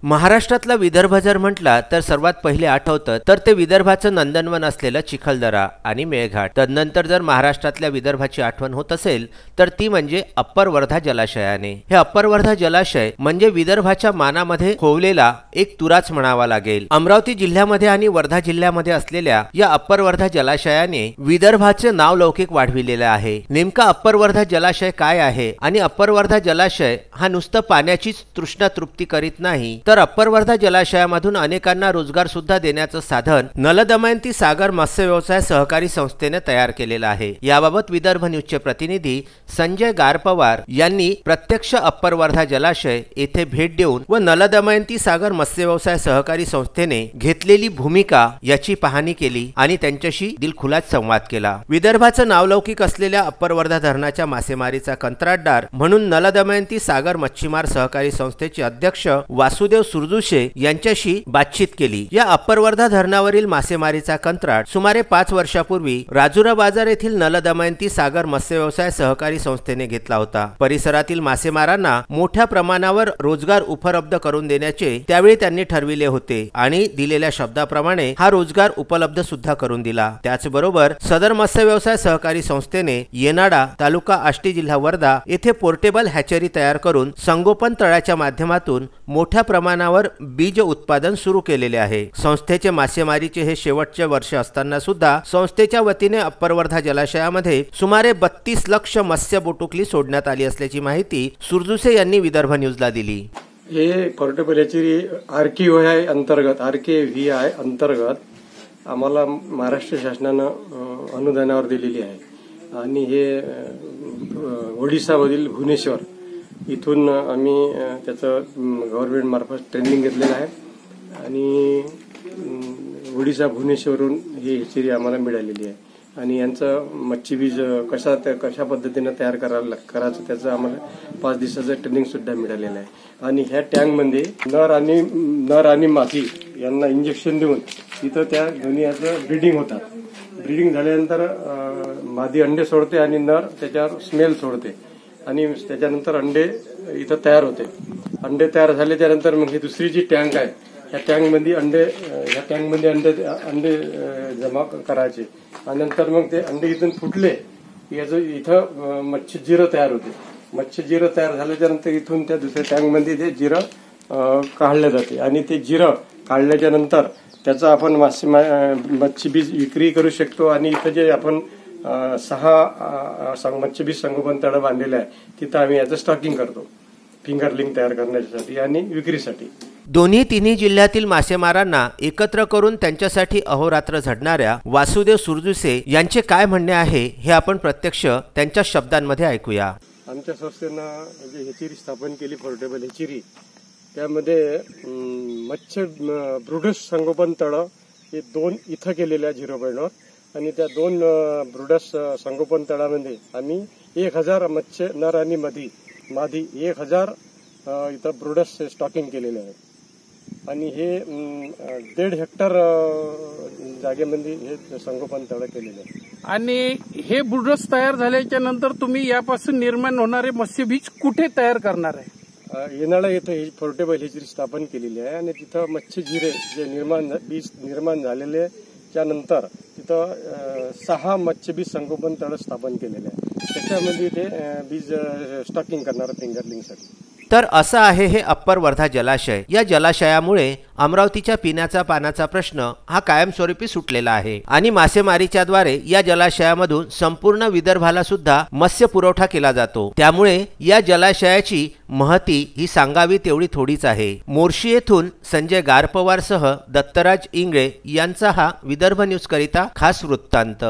महाराष्ट्रातला विदर्भ जर म्हटला तर सर्वात पहिले आठवतं तर ते विदर्भाचं नंदनवन असलेलं चिखलदरा आणि मेळघाट। तदनंतर जर महाराष्ट्रातल्या विदर्भाची आठवण होत असेल तर ती म्हणजे अप्पर वर्धा जलाशयाने। हे अप्पर वर्धा जलाशय म्हणजे विदर्भाच्या मानामध्ये खोवलेला एक तुराच म्हणावा लागेल। अमरावती जिल्ह्यामध्ये आणि वर्धा जिल्ह्यामध्ये असलेल्या या अप्पर वर्धा जलाशयाने विदर्भाचे नाव लौकिक वाढविलेले आहे। नेमका अप्पर वर्धा जलाशय काय आहे आणि अप्पर वर्धा जलाशय हा नुसतं पाण्याचीच तृष्णा तृप्ती करीत नाही तर अप्पर वर्धा जलाशयामधून अनेकांना रोजगार सुद्धा देण्याचं साधन नल दमयंती सागर मत्स्य व्यवसाय सहकारी संस्थेने तयार केलेलं आहे। याबाबत विदर्भ न्यूजचे प्रतिनिधी संजय गारपवार यांनी प्रत्यक्ष अप्पर वर्धा जलाशय येथे भेट देऊन व नल दमयंती सागर मत्स्य व्यवसाय सहकारी संस्थेने घेतलेली भूमिका याची पाहणी केली आणि त्यांच्याशी दिलखुलास संवाद केला। विदर्भाचं नावलौकिक असलेल्या अप्पर वर्धा धरणाच्या मासेमारीचा कंत्राटदार म्हणून नल दमयंती सागर मच्छीमार सहकारी संस्थेचे अध्यक्ष वासुदेव सुरजुशे यांच्याशी बातचीत केली। या अप्पर वर्धा धरणावरील मासेमारीचा कंत्राट सुमारे 5 वर्षापूर्वी राजुरा बाजार येथील नल दमयंती सागर मत्स्य व्यवसाय सहकारी संस्थेने घेतला होता। परिसरातील मासेमारांना मोठ्या प्रमाणावर रोजगार उपलब्ध करून देण्याचे त्यावेळी त्यांनी ठरविले होते आणि दिलेल्या शब्दाप्रमाणे हा रोजगार उपलब्ध सुद्धा करून दिला। त्याचबरोबर सदर मत्स्य व्यवसाय सहकारी संस्थेने येनाडा तालुका आष्टी जिल्हा वर्धा येथे पोर्टेबल हॅचरी तयार करून संगोपन तळाच्या माध्यमातून मोठ्या प्रमाणावर बीज उत्पादन सुरू केलेले आहे। संस्थेचे मासेमारीचे हे शेवटचे वर्ष असताना सुद्धा संस्थेच्या वतीने अप्पर वर्धा जलाशयामध्ये सुमारे 32 लक्ष मत्स्य बोटुकली सोडण्यात आली असल्याची माहिती सुरजुसे यांनी विदर्भ न्यूजला दिली। हे पोर्टेबल हॅचरी आरकेव्हीआय अंतर्गत आम्हाला महाराष्ट्र शासनानं अनुदानावर दिलेली आहे आणि हे ओडिशामधील भुवनेश्वर इथून आम्ही त्याचं गव्हर्नमेंट मार्फत ट्रेनिंग घेतलेलं आहे आणि ओडिशा भुवनेश्वरहून ही हॅचरी आम्हाला मिळालेली आहे आणि यांचं मच्छी बीज कशा पद्धतीने तयार करायचं त्याचं आम्हाला 5 दिवसाचं ट्रेनिंग सुद्धा मिळालेलं आहे आणि ह्या टँकमध्ये नर आणि मादी यांना इंजेक्शन देऊन तिथं त्या दोन्हीचं ब्रीडिंग होतात। ब्रीडिंग झाल्यानंतर मादी अंडे सोडते आणि नर त्याच्यावर स्मेल सोडते आणि त्याच्यानंतर अंडे इथं तयार होते। अंडे तयार झाल्याच्या नंतर मग ही दुसरी जी टँक आहे ह्या टँकमध्ये अंडे जमा करायचे आणि नंतर मग ते अंडे इथून फुटले याचं इथं मच्छी जिरं तयार होते। मच्छी जिरं तयार झाल्याच्या नंतर इथून त्या दुसऱ्या टँकमध्ये ते जिरं काढलं जाते आणि ते जिरं काढल्याच्या नंतर त्याचा आपण मच्छी बीज विक्री करू शकतो आणि इथं जे आपण 6 मच्छी बीज संगोपन तळ बांधलेलं आहे तिथं आम्ही याचं स्टॉकिंग करतो फिंगरलिंग तयार करण्यासाठी आणि विक्रीसाठी। दोन्ही तिन्ही जिल्ह्यातील मासेमारांना एकत्र करून त्यांच्यासाठी अहोरात्र झटणाऱ्या वासुदेव सुरजुसे यांचे काय म्हणणे आहे हे आपण प्रत्यक्ष त्यांच्या शब्दांमध्ये ऐकूया। आमच्या संस्थेनं जे हॅचरी स्थापन केली पोर्टेबल हॅचरी त्यामध्ये मत्स्य ब्रुडस संगोपन तळ हे 2 इथं केलेले आहे 0.वर आणि त्या 2 ब्रुडस संगोपन तळामध्ये आम्ही 1000 मत्स्य नर आणि मादी 1000 इथं ब्रुडस स्टॉकिंग केलेले आहेत आणि हे 1.5 हेक्टर जागेमध्ये हे संगोपन तळ केलेले आहे। आणि हे ब्रुडस तयार झाल्याच्या नंतर तुम्ही यापासून निर्माण होणारे मत्स्य बीज कुठे तयार करणार आहे? येनाडा येथे ही पोर्टेबल हॅचरी स्थापन केलेली आहे आणि तिथं मच्छी जिरे जे बीज निर्माण झालेले त्यानंतर तिथं 6 मच्छी बीज संगोपन तळ स्थापन केलेले आहे त्याच्यामध्ये ते बीज स्टॉकिंग करणार फिंगरलिंगसाठी। तर असं आहे हे अप्पर वर्धा जलाशय। या जलाशयामुळे अमरावतीच्या पिण्याचा पाण्याचा प्रश्न हा कायमस्वरूपी सुटलेला आहे आणि मासेमारीच्या द्वारे या जलाशयामधून संपूर्ण विदर्भाला सुद्धा मत्स्य पुरवठा केला जातो। त्यामुळे या जलाशयाची महती ही सांगावी तेवढी थोडीच आहे। मोर्शी येथून संजय गारपवारसह दत्तराज इंगळे यांचा हा विदर्भ न्यूज करिता खास वृत्तांत।